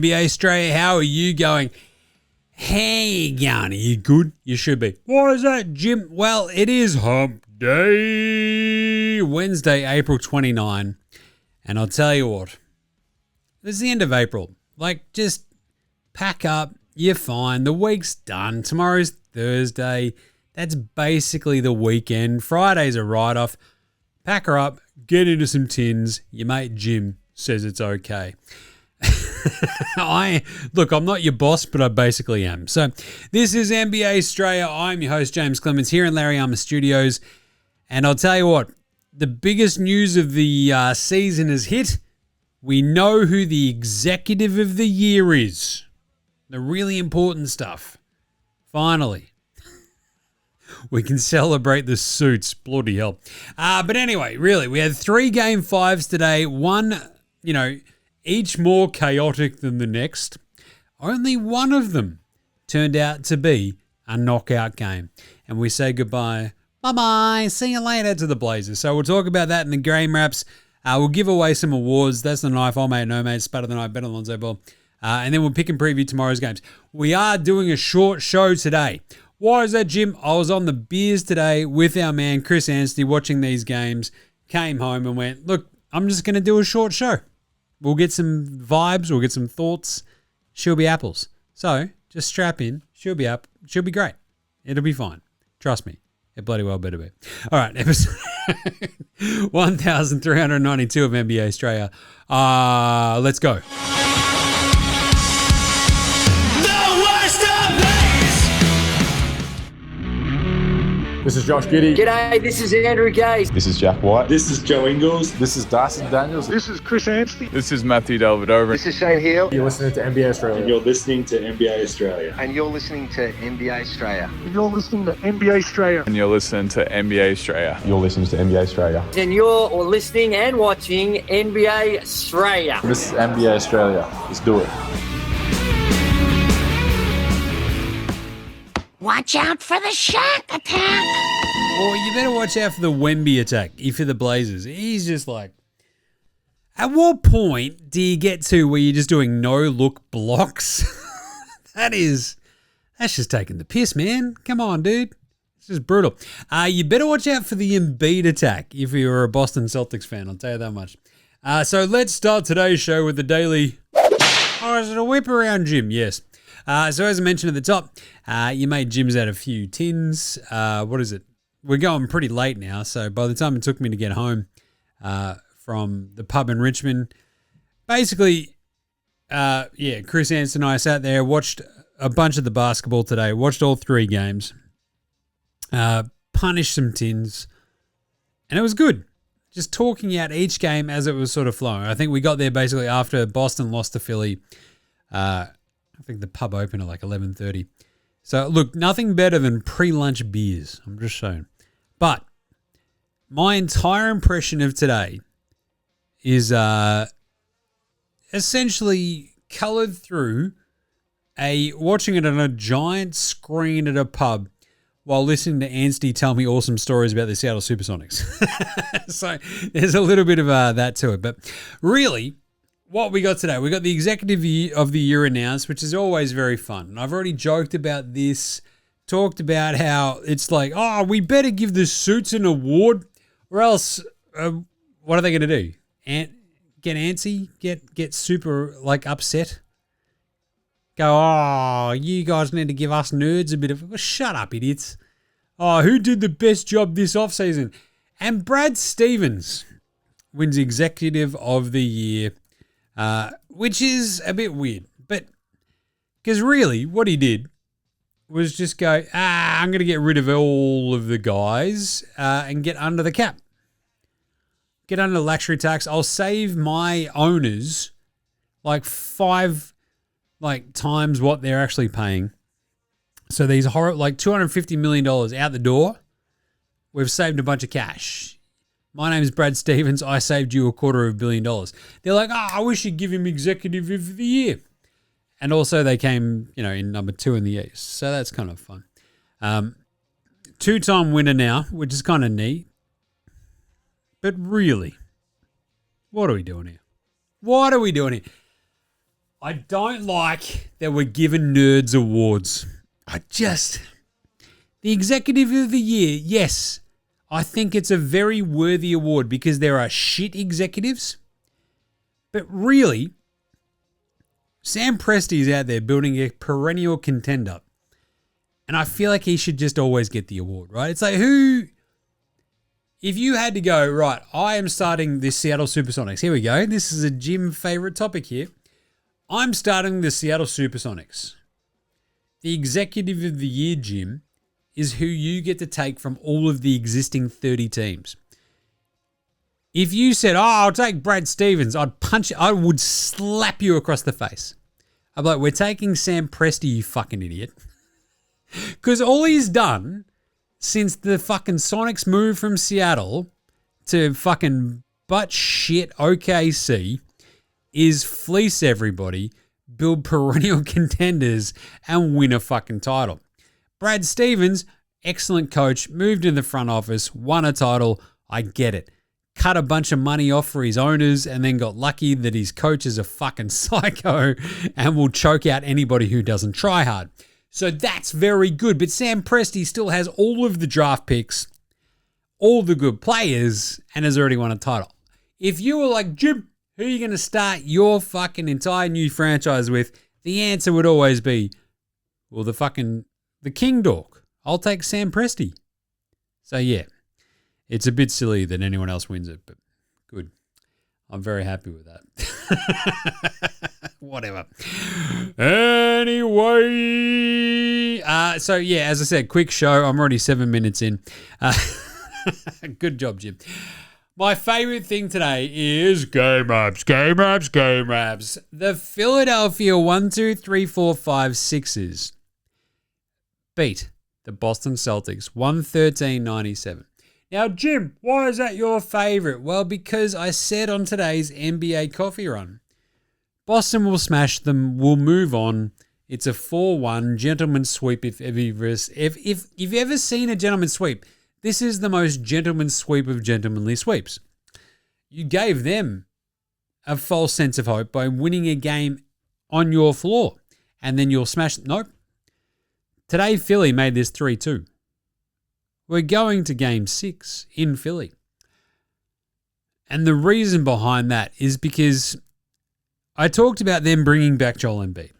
NBA Straya. How are you going? Hey, Garn, are you good? You should be. What is that, Jim? Well, it is Hump Day, Wednesday, April 29. And I'll tell you what, it's the end of April. Like, just pack up. You're fine. The week's done. Tomorrow's Thursday. That's basically the weekend. Friday's a write-off. Pack her up. Get into some tins. Your mate Jim says it's okay. I'm not your boss, but I basically am. So this is NBA Straya. I'm your host, James Clemens, here in Larry Armour Studios. And I'll tell you what, the biggest news of the season has hit. We know who the executive of the year is. The really important stuff. Finally. We can celebrate the suits. Bloody hell. But anyway, really, we had 3 Game 5s today. One, each more chaotic than the next. Only one of them turned out to be a knockout game. And we say goodbye. Bye-bye. See you later to the Blazers. So we'll talk about that in the game wraps. We'll give away some awards. That's the knife. Oh, mate, no, mate. Spud of the night. Better than Lonzo Ball. And then we'll pick and preview tomorrow's games. We are doing a short show today. Why is that, Jim? I was on the beers today with our man Chris Anstey watching these games, came home and went, look, I'm just going to do a short show. We'll get some vibes, we'll get some thoughts. She'll be apples. So just strap in. She'll be up. She'll be great. It'll be fine. Trust me. It bloody well better be. All right, episode 1392 of NBA Straya. Let's go. This is Josh Giddey. G'day, this is Andrew Gaze. This is Jack White. This is Joe Ingles. This is Darcy Daniels. This is Chris Anstey. This is Matthew Delvedova. This is Shane Hill. You're listening to NBA Straya. And you're listening to NBA Straya. And you're listening to NBA Straya. You're listening to NBA Straya. And you're listening to NBA Straya. You're listening to NBA Australia. And you're listening and watching NBA Straya. This is NBA Australia. Let's do it. Watch out for the Shaq attack. Well, you better watch out for the Wemby attack if you're the Blazers. He's just like, at what point do you get to where you're just doing no-look blocks? That's just taking the piss, man. Come on, dude. It's just brutal. You better watch out for the Embiid attack if you're a Boston Celtics fan. I'll tell you that much. So let's start today's show with the daily... Oh, is it a whip around, Jim? Yes. So as I mentioned at the top, you made Jim's out a few tins. What is it? We're going pretty late now, so by the time it took me to get home from the pub in Richmond, basically, Chris Anstey and I sat there, watched a bunch of the basketball today, watched all 3 games, punished some tins, and it was good. Just talking out each game as it was sort of flowing. I think we got there basically after Boston lost to Philly. I think the pub opened at like 11:30. So, look, nothing better than pre-lunch beers. I'm just saying. But my entire impression of today is essentially coloured through watching it on a giant screen at a pub while listening to Anstey tell me awesome stories about the Seattle Supersonics. So there's a little bit of that to it. But really, what we got today, we got the Executive of the Year announced, which is always very fun. And I've already joked about this, talked about how it's like, oh, we better give the suits an award or else what are they going to do? Get antsy? Get super like upset? Go, oh, you guys need to give us nerds a bit of... Well, shut up, idiots. Oh, who did the best job this offseason? And Brad Stevens wins Executive of the Year, which is a bit weird. But, because really, what he did was just go, I'm going to get rid of all of the guys and get under the cap. Get under the luxury tax. I'll save my owners like 5 times what they're actually paying. So these like $250 million out the door, we've saved a bunch of cash. My name is Brad Stevens. I saved you $250 million. They're like, I wish you'd give him Executive of the Year. And also they came, in number 2 in the East. So that's kind of fun. 2-time winner now, which is kind of neat. But really, what are we doing here? What are we doing here? I don't like that we're given nerds awards. The Executive of the Year, yes, I think it's a very worthy award because there are shit executives. But really, Sam Presti's out there building a perennial contender. And I feel like he should just always get the award, right? It's like if you had to go, right, I am starting the Seattle Supersonics. Here we go. This is a Jim favorite topic here. I'm starting the Seattle Supersonics. The Executive of the Year, Jim, is who you get to take from all of the existing 30 teams. If you said, I'll take Brad Stevens, I would slap you across the face. I'm like, we're taking Sam Presti, you fucking idiot. Because all he's done since the fucking Sonics moved from Seattle to fucking butt shit OKC is fleece everybody, build perennial contenders, and win a fucking title. Brad Stevens, excellent coach, moved in the front office, won a title. I get it. Cut a bunch of money off for his owners and then got lucky that his coach is a fucking psycho and will choke out anybody who doesn't try hard. So that's very good. But Sam Presti still has all of the draft picks, all the good players, and has already won a title. If you were like, Jim, who are you going to start your fucking entire new franchise with? The answer would always be, well, the King Dog. I'll take Sam Presti. So yeah, it's a bit silly that anyone else wins it, but good. I'm very happy with that. Whatever. Anyway, so yeah, as I said, quick show. I'm already 7 minutes in. Good job, Jim. My favorite thing today is game raps. The Philadelphia 1, 2, 3, 4, 5, 6ers beat the Boston Celtics 113-97. Now, Jim, why is that your favorite? Well, because I said on today's NBA Coffee Run, Boston will smash them, we'll move on. It's a 4-1 gentleman's sweep if you've ever seen a gentleman's sweep. This is the most gentleman's sweep of gentlemanly sweeps. You gave them a false sense of hope by winning a game on your floor, and then you'll smash. Nope. Today, Philly made this 3-2. We're going to Game 6 in Philly. And the reason behind that is because I talked about them bringing back Joel Embiid.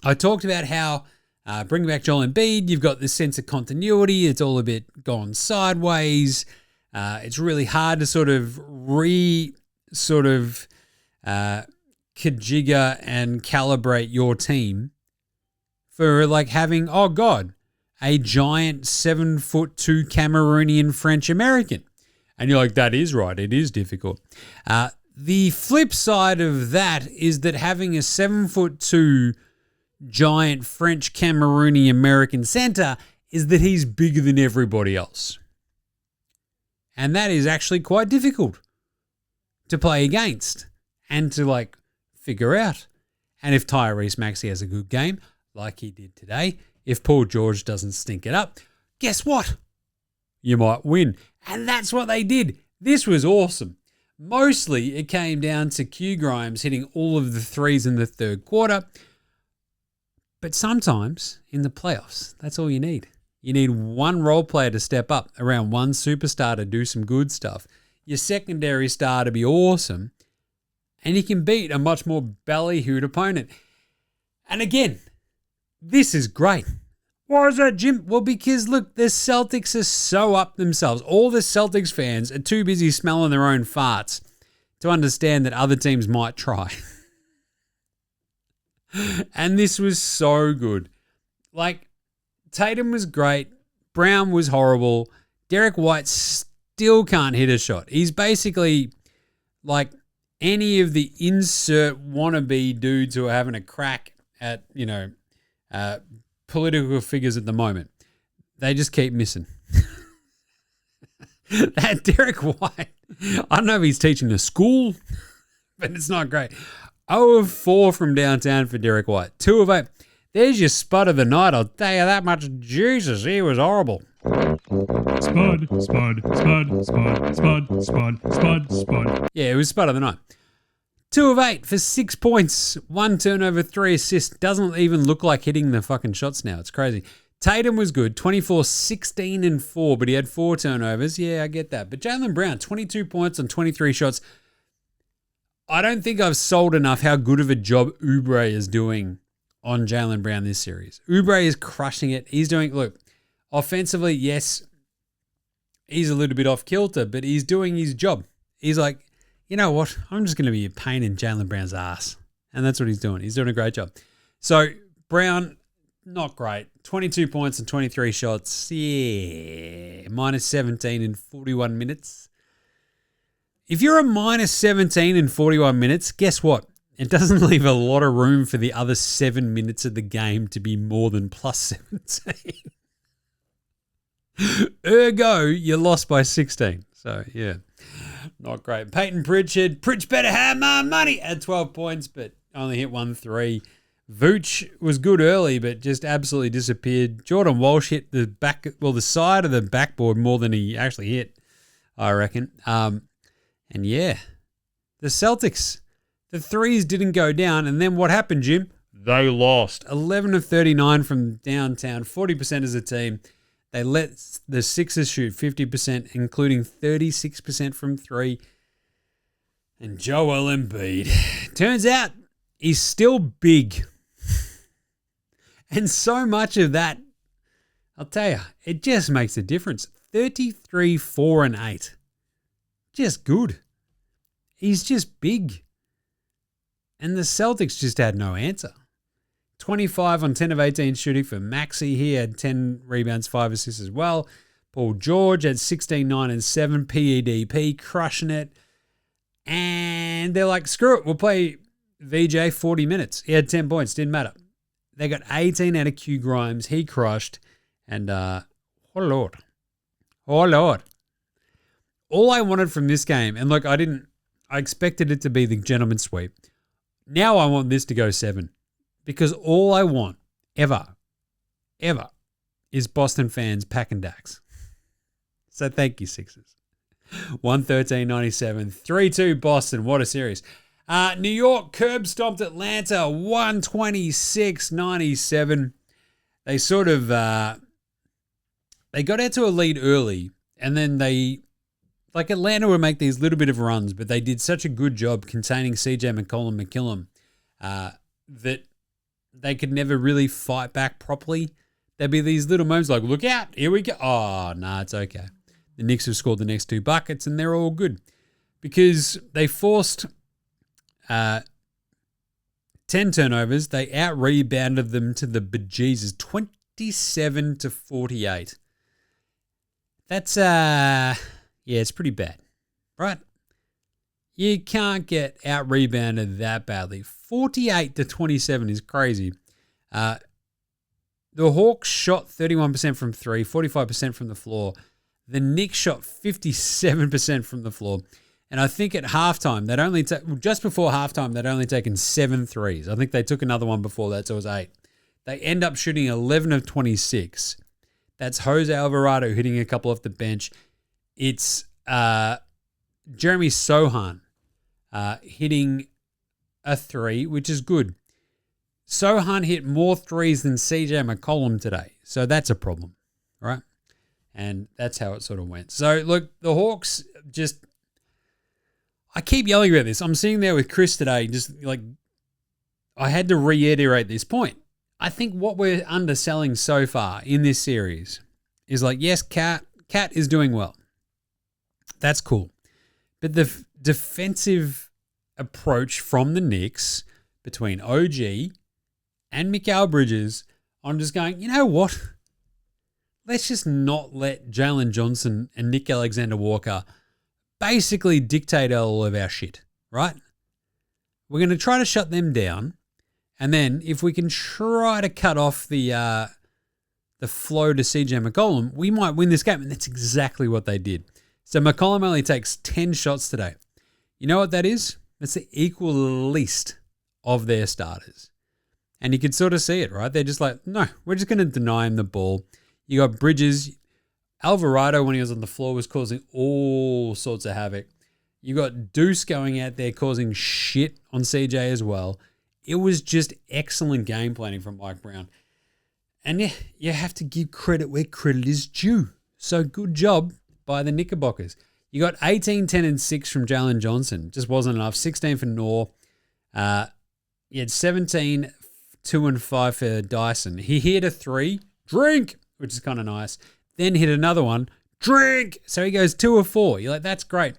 I talked about how bringing back Joel Embiid, you've got this sense of continuity. It's all a bit gone sideways. It's really hard to sort of kajigger and calibrate your team for like having, oh God, a giant 7'2" Cameroonian French American. And you're like, that is right. It is difficult. The flip side of that is that having a 7'2" giant French Cameroonian American center is that he's bigger than everybody else. And that is actually quite difficult to play against and to like figure out. And if Tyrese Maxey has a good game, like he did today, if Paul George doesn't stink it up, guess what? You might win. And that's what they did. This was awesome. Mostly it came down to Q Grimes hitting all of the threes in the third quarter. But sometimes in the playoffs, that's all you need. You need one role player to step up, around one superstar to do some good stuff, your secondary star to be awesome, and you can beat a much more ballyhooed opponent. And again, this is great. Why is that, Jim? Well, because look, the Celtics are so up themselves. All the Celtics fans are too busy smelling their own farts to understand that other teams might try. And this was so good. Like, Tatum was great. Brown was horrible. Derek White still can't hit a shot. He's basically like any of the insert wannabe dudes who are having a crack at, political figures at the moment. They just keep missing. That Derek White, I don't know if he's teaching a school, but it's not great. 0 of 4 from downtown for Derek White. 2 of 8. There's your Spud of the night. I'll tell you that much. Jesus, he was horrible. Spud. Yeah, it was Spud of the night. 2 of 8 for 6 points, 1 turnover, 3 assists. Doesn't even look like hitting the fucking shots now. It's crazy. Tatum was good, 24, 16, and 4, but he had 4 turnovers. Yeah, I get that. But Jaylen Brown, 22 points on 23 shots. I don't think I've sold enough how good of a job Oubre is doing on Jaylen Brown this series. Oubre is crushing it. He's doing, look, offensively, yes, he's a little bit off kilter, but he's doing his job. He's like, you know what? I'm just going to be a pain in Jaylen Brown's ass. And that's what he's doing. He's doing a great job. So, Brown, not great. 22 points and 23 shots. Yeah. Minus 17 in 41 minutes. If you're a minus 17 in 41 minutes, guess what? It doesn't leave a lot of room for the other 7 minutes of the game to be more than plus 17. Ergo, you lost by 16. So, yeah. Not great. Peyton Pritchard. Pritch better have my money. Had 12 points, but only hit 1 3. Vooch was good early, but just absolutely disappeared. Jordan Walsh hit the side of the backboard more than he actually hit, I reckon. And yeah, the Celtics, the threes didn't go down. And then what happened, Jim? They lost. 11 of 39 from downtown, 40% as a team. They let the Sixers shoot 50%, including 36% from 3. And Joel Embiid. Turns out he's still big. And so much of that, I'll tell you, it just makes a difference. 33, 4, and 8. Just good. He's just big. And the Celtics just had no answer. 25 on 10 of 18 shooting for Maxey. He had 10 rebounds, 5 assists as well. Paul George had 16, 9, and 7. PEDP, crushing it. And they're like, screw it, we'll play VJ 40 minutes. He had 10 points, didn't matter. They got 18 out of Q Grimes. He crushed. And, oh Lord. Oh Lord. All I wanted from this game, and look, I expected it to be the gentleman's sweep. Now I want this to go 7. Because all I want, ever, is Boston fans packing Dax. So thank you, Sixers. 113.97. 3-2 Boston. What a series. New York curb stomped Atlanta 126-97. They sort of they got out to a lead early, and then Atlanta would make these little bit of runs, but they did such a good job containing CJ McCollum that they could never really fight back properly. There'd be these little moments like, look out, here we go. Oh, nah, it's okay. The Knicks have scored the next 2 buckets, and they're all good because they forced 10 turnovers. They out-rebounded them to the bejesus, 27-48. That's, it's pretty bad, right? You can't get out-rebounded that badly. 48-27 is crazy. The Hawks shot 31% from 3, 45% from the floor. The Knicks shot 57% from the floor. And I think at halftime, just before halftime, they'd only taken 7 threes. I think they took another one before that, so it was 8. They end up shooting 11 of 26. That's Jose Alvarado hitting a couple off the bench. It's Jeremy Sohan hitting a 3, which is good. Sohan hit more threes than CJ McCollum today. So that's a problem, right? And that's how it sort of went. So, look, the Hawks just... I keep yelling about this. I'm sitting there with Chris today, just like... I had to reiterate this point. I think what we're underselling so far in this series is like, yes, Cat is doing well. That's cool. But the defensive approach from the Knicks between OG and Mikal Bridges, I'm just going, you know what? Let's just not let Jalen Johnson and Nick Alexander-Walker basically dictate all of our shit, right? We're going to try to shut them down, and then if we can try to cut off the flow to CJ McCollum, we might win this game, and that's exactly what they did. So McCollum only takes 10 shots today. You know what that is? That's the equal least of their starters. And you could sort of see it, right? They're just like, no, we're just going to deny him the ball. You got Bridges. Alvarado, when he was on the floor, was causing all sorts of havoc. You got Deuce going out there causing shit on CJ as well. It was just excellent game planning from Mike Brown. And yeah, you have to give credit where credit is due. So good job by the Knickerbockers. You got 18, 10, and 6 from Jalen Johnson. Just wasn't enough. 16 for Noor. You had 17, 2, and 5 for Dyson. He hit a 3. Drink! Which is kind of nice. Then hit another one. Drink! So he goes 2 of 4. You're like, that's great.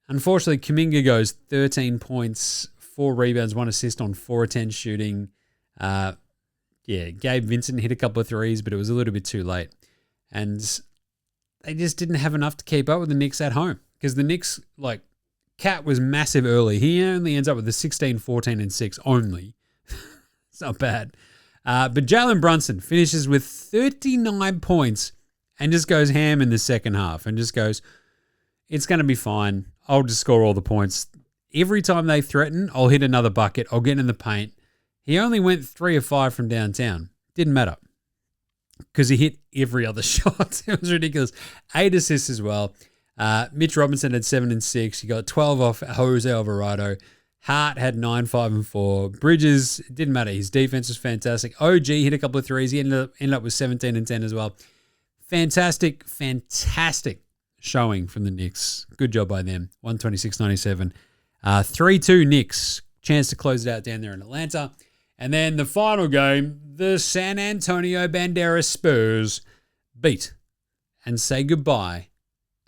Unfortunately, Kuminga goes 13 points, 4 rebounds, 1 assist on 4 of 10 shooting. Gabe Vincent hit a couple of threes, but it was a little bit too late. And they just didn't have enough to keep up with the Knicks at home. Because the Knicks, Cat was massive early. He only ends up with a 16, 14, and 6 only. It's not bad. But Jalen Brunson finishes with 39 points and just goes ham in the second half and just goes, it's going to be fine. I'll just score all the points. Every time they threaten, I'll hit another bucket. I'll get in the paint. He only went 3 of 5 from downtown. Didn't matter because he hit every other shot. It was ridiculous. 8 assists as well. Mitch Robinson had 7 and 6. He got 12 off Jose Alvarado. Hart had 9, 5, and 4. Bridges, it didn't matter. His defense was fantastic. OG hit a couple of threes. He ended up with 17 and 10 as well. Fantastic showing from the Knicks. Good job by them. 126-97. 3-2 Knicks. Chance to close it out down there in Atlanta. And then the final game, the San Antonio Banderas Spurs beat and say goodbye,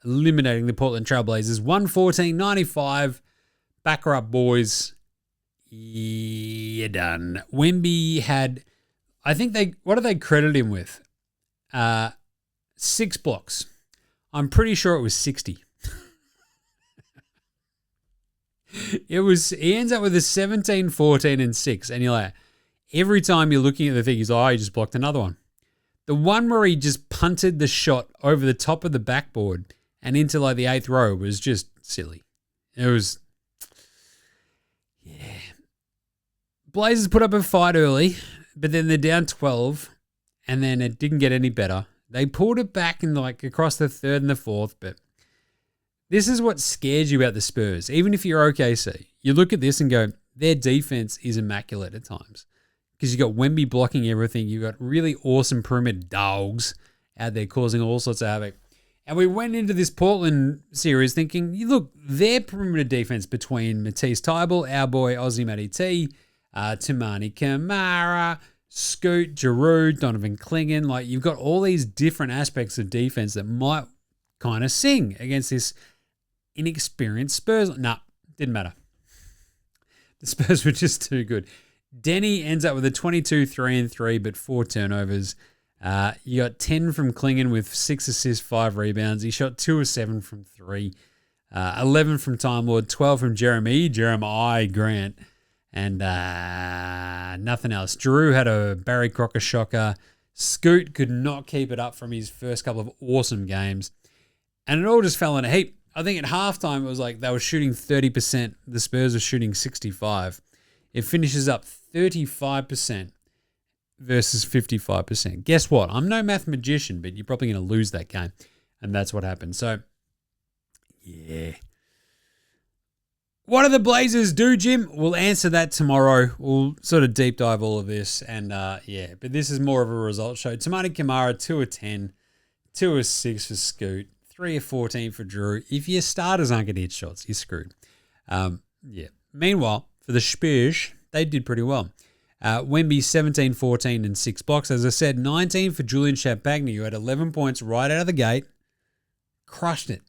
eliminating the Portland Trailblazers. 114-95. Back her up, boys. You're done. Wemby had, what did they credit him with? 6 blocks. I'm pretty sure it was 60. He ends up with a 17, 14, and 6. And you're like, every time you're looking at the thing, he's like, he just blocked another one. The one where he just punted the shot over the top of the backboard and into the 8th row was just silly. It was, Blazers put up a fight early, but then they're down 12, and then it didn't get any better. They pulled it back in across the 3rd and the 4th, but this is what scares you about the Spurs. Even if you're OKC, you look at this and go, their defense is immaculate at times because you got Wemby blocking everything. You got really awesome perimeter dogs out there causing all sorts of havoc. And we went into this Portland series thinking, look, their perimeter defense between Matisse Thybulle, our boy Aussie Matty T, Tamani Kamara, Scoot, Giroux, Donovan Clingan. You've got all these different aspects of defense that might kind of sing against this inexperienced Spurs. Didn't matter. The Spurs were just too good. Denny ends up with a 22, 3 and 3, but 4 turnovers. You got 10 from Clingan with 6 assists, 5 rebounds. He shot 2 of 7 from 3. 11 from Time Lord, 12 from Jeremy Grant, and nothing else. Giroux had a Barry Crocker shocker. Scoot could not keep it up from his first couple of awesome games. And it all just fell in a heap. I think at halftime it was they were shooting 30%. The Spurs were shooting 65%. It finishes up 35% versus 55%. Guess what? I'm no math magician, but you're probably going to lose that game. And that's what happened. So, yeah. What do the Blazers do, Jim? We'll answer that tomorrow. We'll sort of deep dive all of this. And, but this is more of a result show. Tamani Kamara, 2 of 10. 2 of 6 for Scoot. 3 of 14 for Drew. If your starters aren't going to hit shots, you're screwed. Meanwhile, for the Spurs, they did pretty well. Wemby, 17, 14, and 6 blocks. As I said, 19 for Julian Champagny, who had 11 points right out of the gate. Crushed it.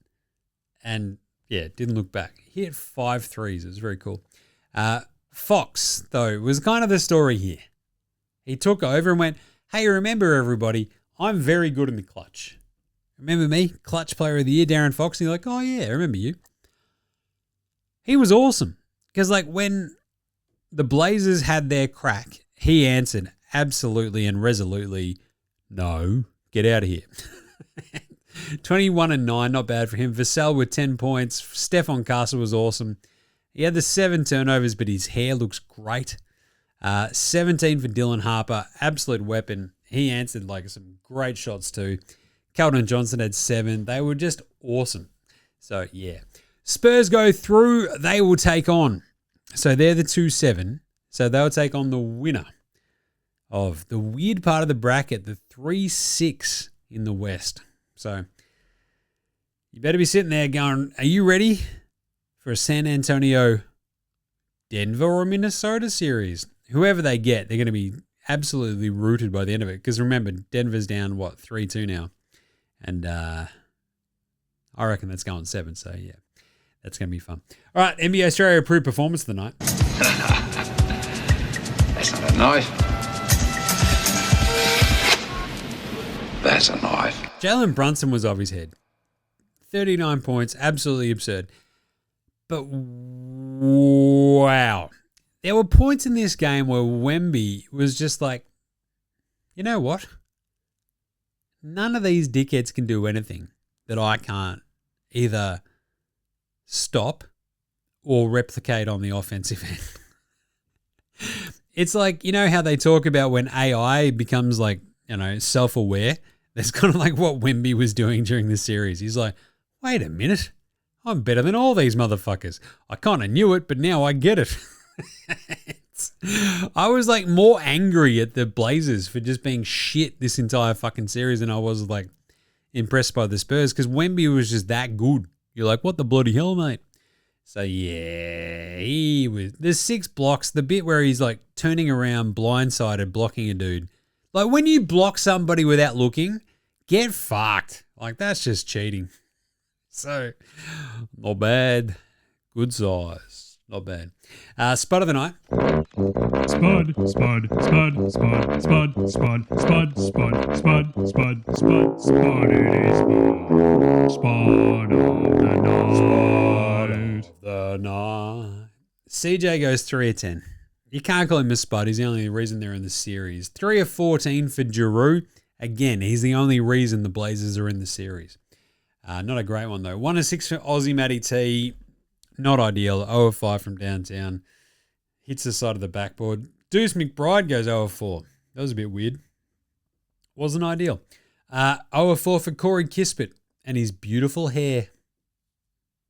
And, didn't look back. He hit 5 threes. It was very cool. Fox, though, was kind of the story here. He took over and went, hey, remember, everybody, I'm very good in the clutch. Remember me? Clutch player of the year, Darren Fox. And you're like, oh, yeah, I remember you. He was awesome. Because, when the Blazers had their crack, he answered absolutely and resolutely, no, get out of here. 21 and 9, not bad for him. Vassell with 10 points. Stephon Castle was awesome. He had the 7 turnovers, but his hair looks great. 17 for Dylan Harper, absolute weapon. He answered some great shots too. Keldon Johnson had 7. They were just awesome. So, yeah. Spurs go through, they will take on. So they're the 2-7. So they'll take on the winner of the weird part of the bracket, the 3-6 in the West. So you better be sitting there going, are you ready for a San Antonio, Denver, or Minnesota series? Whoever they get, they're going to be absolutely rooted by the end of it. Because remember, Denver's down, 3-2 now. And I reckon that's going 7. So, yeah, that's going to be fun. All right, NBA Straya approved performance of the night. That's not a knife. That's a knife. Jalen Brunson was off his head. 39 points, absolutely absurd. But wow. There were points in this game where Wemby was just like, you know what? None of these dickheads can do anything that I can't either stop or replicate on the offensive end. It's like, you know how they talk about when AI becomes like, self-aware? That's kind of like what Wemby was doing during this series. He's like, wait a minute. I'm better than all these motherfuckers. I kind of knew it, but now I get it. I was like more angry at the Blazers for just being shit this entire fucking series than I was like impressed by the Spurs because Wemby was just that good. You're like, what the bloody hell, mate? So yeah, he was. There's 6 blocks. The bit where he's like turning around blindsided, blocking a dude. Like when you block somebody without looking, get fucked. Like that's just cheating. So not bad. Good size. Not bad. Spud of the night. Spud, Spud, Spud, Spud, Spud, Spud, Spud, Spud, Spud, Spud, Spud, Spud, it is Spud of the night. Spud of the night. CJ goes 3 of 10. You can't call him a Spud. He's the only reason they're in the series. 3 of 14 for Giroux. Again, he's the only reason the Blazers are in the series. Not a great one, though. 1 of 6 for Aussie Matty T. Not ideal. 0 of 5 from downtown. Hits the side of the backboard. Deuce McBride goes 0 of 4. That was a bit weird. Wasn't ideal. 0 of 4 for Corey Kispert and his beautiful hair.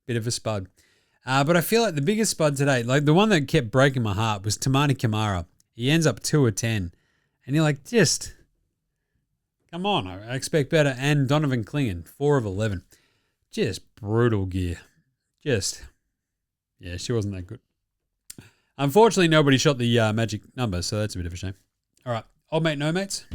Bit of a spud. But I feel like the biggest spud today, like the one that kept breaking my heart, was Tamani Kamara. He ends up 2 of 10. And you're like, just, come on. I expect better. And Donovan Clingan, 4 of 11. Just brutal gear. Just, yeah, she wasn't that good. Unfortunately, nobody shot the magic number, so that's a bit of a shame. All right. Old mate, no mates?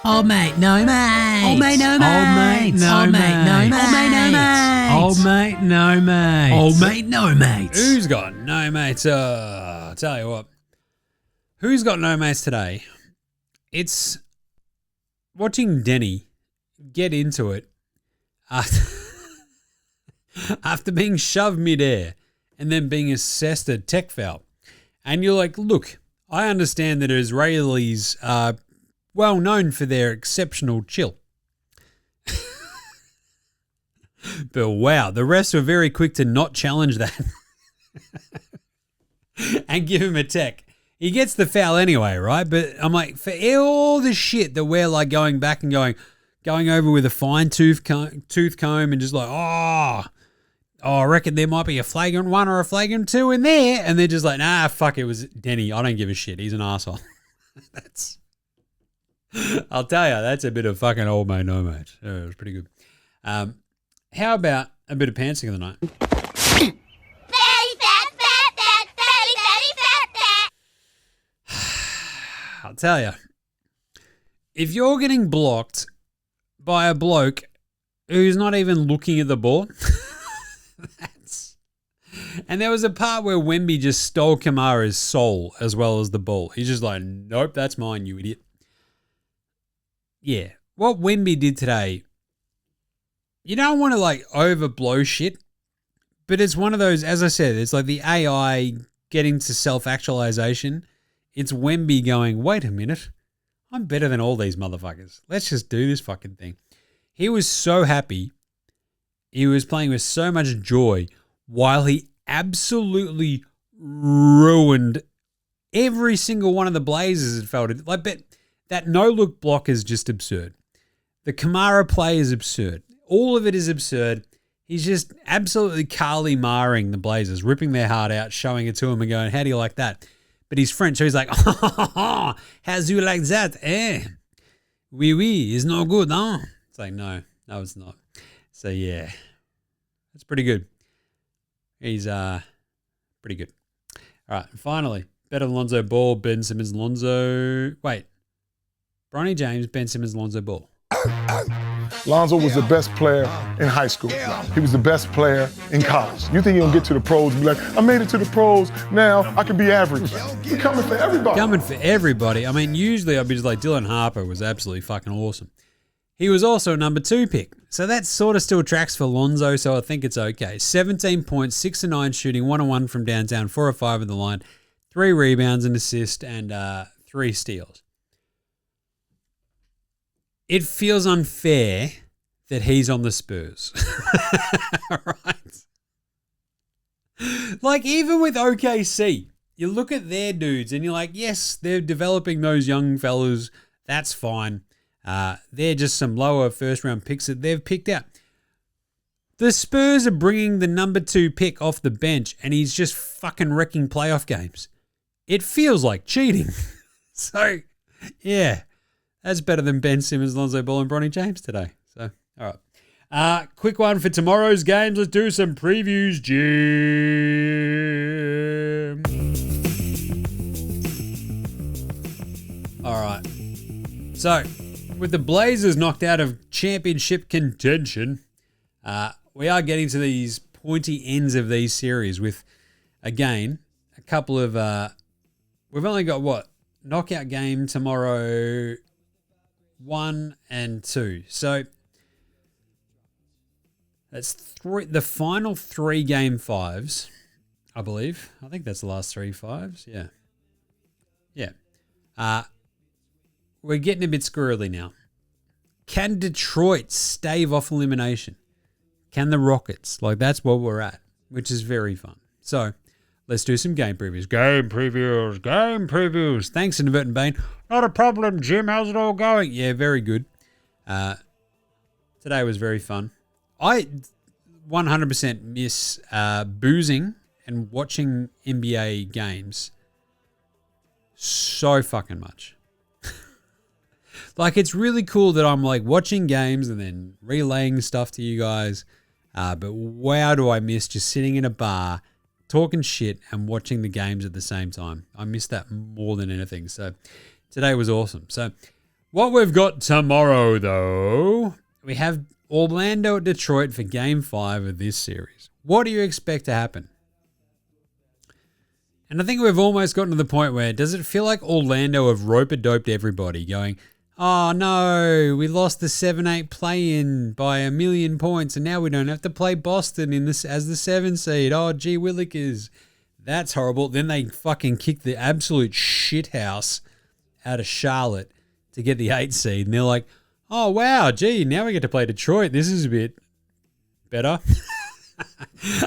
Old mate, no mates. Old mate, no mates. Old mate, no mates. Old mate, no mates. Old mate, no mates. Old mate, no mates. Who's got no mates? I'll tell you what. Who's got no mates today? It's watching Denny get into it after being shoved midair and then being assessed a tech foul. And you're like, look, I understand that Israelis are well known for their exceptional chill. But wow, the refs were very quick to not challenge that and give him a tech. He gets the foul anyway, right? But I'm like, for all the shit that we're like going back and going over with a fine tooth comb and just like, oh, I reckon there might be a flagrant 1 or a flagrant 2 in there. And they're just like, nah, fuck, it was Denny. I don't give a shit. He's an arsehole. I'll tell you, that's a bit of fucking old mate, no mate. It was pretty good. How about a bit of pantsing of the night? Fatty, fat, fat, fat, fatty, fatty, fat, fat. I'll tell you, if you're getting blocked by a bloke who's not even looking at the ball, and there was a part where Wemby just stole Kamara's soul as well as the ball. He's just like, nope, that's mine, you idiot. Yeah, what Wemby did today, you don't want to like overblow shit, but it's one of those, as I said, it's like the AI getting to self-actualization. It's Wemby going, wait a minute, I'm better than all these motherfuckers. Let's just do this fucking thing. He was so happy. He was playing with so much joy while he absolutely ruined every single one of the Blazers. It felt like, but that no-look block is just absurd. The Kamara play is absurd. All of it is absurd. He's just absolutely Carly marring the Blazers, ripping their heart out, showing it to him and going, how do you like that? But he's French, so he's like, how's you like that? Eh? Oui, oui, it's no good, huh? It's like, no, it's not. So, yeah, that's pretty good. He's pretty good. All right, and finally, better than Lonzo Ball, Ben Simmons, Lonzo. Wait, Bronny James, Ben Simmons, Lonzo Ball. Lonzo was the best player in high school. He was the best player in college. You think he'll get to the pros and be like, I made it to the pros, now I can be average. He's coming for everybody. Coming for everybody. I mean, usually I'd be just like, Dylan Harper was absolutely fucking awesome. He was also a number 2 pick. So that sort of still tracks for Lonzo, so I think it's okay. 17 points, 6 of 9 shooting, 1 of 1 from downtown, 4 of 5 at the line, 3 rebounds, an assist, and 3 steals. It feels unfair that he's on the Spurs. Right? Like, even with OKC, you look at their dudes and you're like, yes, they're developing those young fellas. That's fine. They're just some lower first-round picks that they've picked out. The Spurs are bringing the number 2 pick off the bench and he's just fucking wrecking playoff games. It feels like cheating. So, yeah. That's better than Ben Simmons, Lonzo Ball, and Bronny James today. So, all right. Quick one for tomorrow's games. Let's do some previews, Jim. All right. So, with the Blazers knocked out of championship contention, we are getting to these pointy ends of these series with, again, a couple of... we've only got, knockout game tomorrow... 1 and 2. So that's the final 3 game 5s, I believe. I think that's the last 3 5s. Yeah. We're getting a bit squirrely now. Can Detroit stave off elimination? Can the Rockets? Like, that's what we're at, which is very fun. So let's do some game previews. Game previews. Thanks, Inadvertent Bane. Not a problem, Jim. How's it all going? Yeah, very good. Today was very fun. I 100% miss boozing and watching NBA games so fucking much. Like, it's really cool that I'm like watching games and then relaying stuff to you guys. But wow, do I miss just sitting in a bar talking shit and watching the games at the same time. I miss that more than anything. So today was awesome. So what we've got tomorrow, though, we have Orlando at Detroit for Game 5 of this series. What do you expect to happen? And I think we've almost gotten to the point where, does it feel like Orlando have rope-a-doped everybody going, oh no, we lost the 7-8 play-in by 1 million points and now we don't have to play Boston in this as the 7 seed. Oh, gee willikers. That's horrible. Then they fucking kick the absolute shithouse out of Charlotte to get the 8 seed. And they're like, oh wow, gee, now we get to play Detroit. This is a bit better.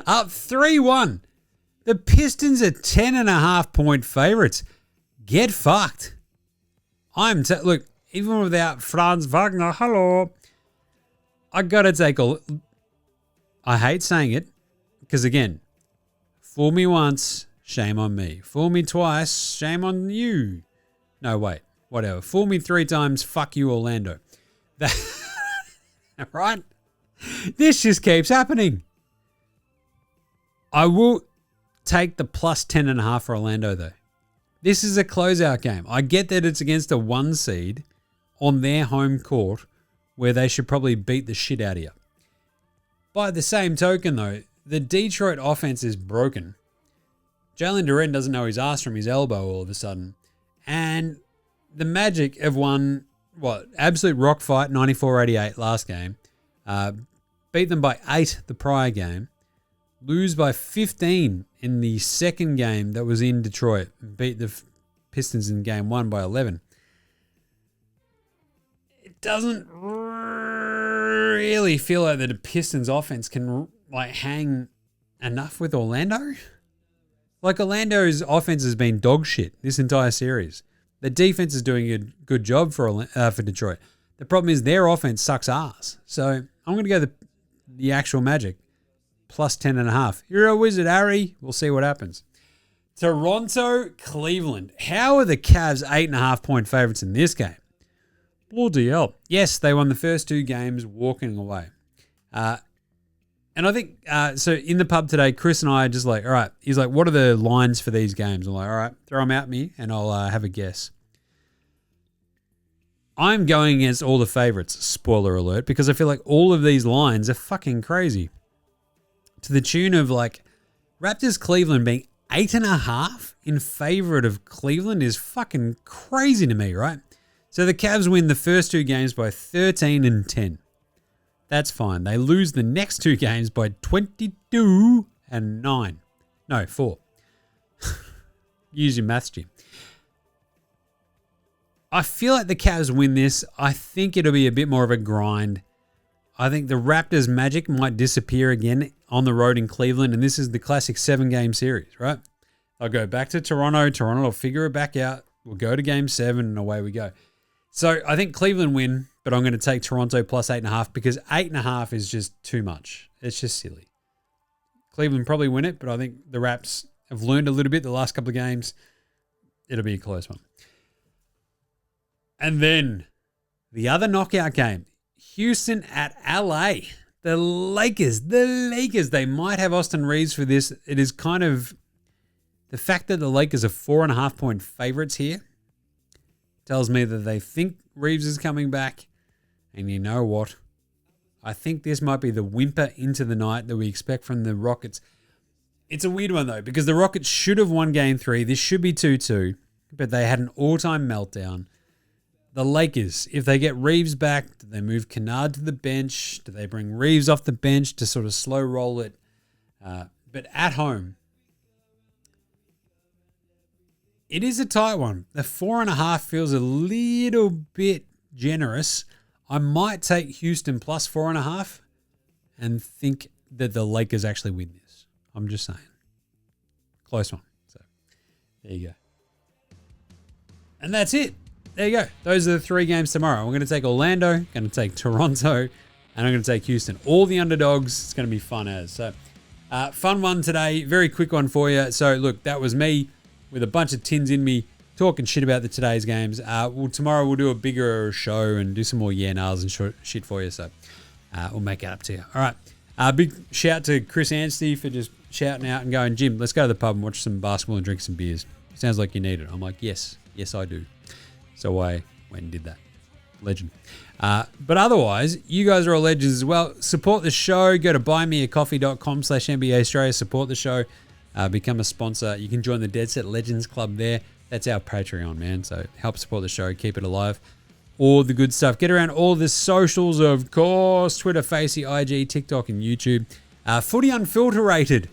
Up 3-1. The Pistons are 10.5 point favorites. Get fucked. Look, even without Franz Wagner, hello, I gotta take I hate saying it, because again, fool me once, shame on me. Fool me twice, shame on you. No, wait, whatever. Fool me 3 times, fuck you, Orlando. Right? This just keeps happening. I will take the plus 10.5 for Orlando, though. This is a closeout game. I get that it's against a 1 seed on their home court where they should probably beat the shit out of you. By the same token, though, the Detroit offense is broken. Jalen Duren doesn't know his ass from his elbow all of a sudden. And the Magic have won, absolute rock fight, 94-88 last game. Beat them by 8 the prior game. Lose by 15 in the second game that was in Detroit. Beat the Pistons in game 1 by 11. It doesn't really feel like the Pistons offense can hang enough with Orlando. Like, Orlando's offense has been dog shit this entire series. The defense is doing a good job for Detroit. The problem is their offense sucks ass. So I'm going to go the actual Magic plus 10.5. You're a wizard, Harry. We'll see what happens. Toronto, Cleveland. How are the Cavs 8.5 point favorites in this game? Bloody hell. Yes, they won the first 2 games walking away. And I think, so in the pub today, Chris and I are just like, all right, he's like, what are the lines for these games? I'm like, all right, throw them at me and I'll have a guess. I'm going against all the favorites, spoiler alert, because I feel like all of these lines are fucking crazy. To the tune of like Raptors Cleveland being 8.5 in favor of Cleveland is fucking crazy to me, right? So the Cavs win the first 2 games by 13 and 10. That's fine. They lose the next 2 games by 22 and 9. No, 4. Use your maths, Jim. I feel like the Cavs win this. I think it'll be a bit more of a grind. I think the Raptors' magic might disappear again on the road in Cleveland, and this is the classic 7-game series, right? I'll go back to Toronto. Toronto will figure it back out. We'll go to Game 7, and away we go. So I think Cleveland win, but I'm going to take Toronto plus 8.5 because 8.5 is just too much. It's just silly. Cleveland probably win it, but I think the Raps have learned a little bit the last couple of games. It'll be a close one. And then the other knockout game, Houston at LA. The Lakers, they might have Austin Reeves for this. It is kind of the fact that the Lakers are 4.5 point favorites here tells me that they think Reeves is coming back. And you know what? I think this might be the whimper into the night that we expect from the Rockets. It's a weird one, though, because the Rockets should have won Game 3. This should be 2-2, but they had an all-time meltdown. The Lakers, if they get Reeves back, do they move Kennard to the bench? Do they bring Reeves off the bench to sort of slow roll it? But at home, it is a tight one. The 4.5 feels a little bit generous. I might take Houston plus 4.5 and think that the Lakers actually win this. I'm just saying. Close one. So there you go. And that's it. There you go. Those are the 3 games tomorrow. I'm going to take Orlando, going to take Toronto, and I'm going to take Houston. All the underdogs. It's going to be fun as. So fun one today. Very quick one for you. So look, that was me with a bunch of tins in me talking shit about today's games. Tomorrow we'll do a bigger show and do some more yeah-nahs and shit for you. So we'll make it up to you. All right. Big shout to Chris Anstey for just shouting out and going, Jim, let's go to the pub and watch some basketball and drink some beers. Sounds like you need it. I'm like, yes, I do. So I went and did that. Legend. But otherwise, you guys are all legends as well. Support the show. Go to buymeacoffee.com/NBA Straya. Support the show. Become a sponsor. You can join the Dead Set Legends Club there. That's our Patreon, man. So help support the show. Keep it alive. All the good stuff. Get around all the socials, of course. Twitter, Facey, IG, TikTok, and YouTube. Footy Unfilterated.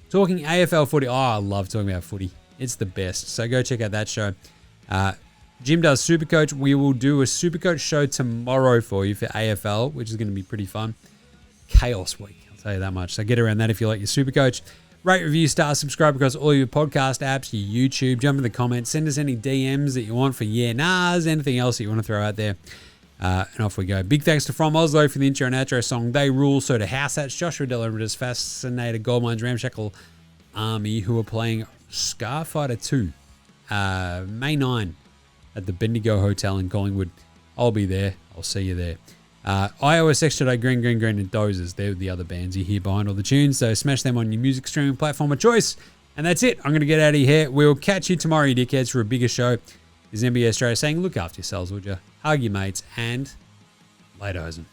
Talking AFL footy. Oh, I love talking about footy. It's the best. So go check out that show. Jim does Supercoach. We will do a Supercoach show tomorrow for you for AFL, which is going to be pretty fun. Chaos week, I'll tell you that much. So get around that if you like your Supercoach. Rate, review, star, subscribe across all your podcast apps, your YouTube. Jump in the comments. Send us any DMs that you want for yeah-nahs, anything else that you want to throw out there. And off we go. Big thanks to From Oslo for the intro and outro song. They Rule. So to House Hats, Joshua Delaridis, Fascinator, Goldmines, Ramshackle Army, who are playing Scarfighter 2, May 9 at the Bendigo Hotel in Collingwood. I'll be there. I'll see you there. iOS Extra Day, Green, and Dozers. They're the other bands you hear behind all the tunes. So smash them on your music streaming platform of choice. And that's it. I'm going to get out of here. We'll catch you tomorrow, you dickheads, for a bigger show. This is NBA Straya saying, look after yourselves, would you? Hug your mates, and later, Hosen.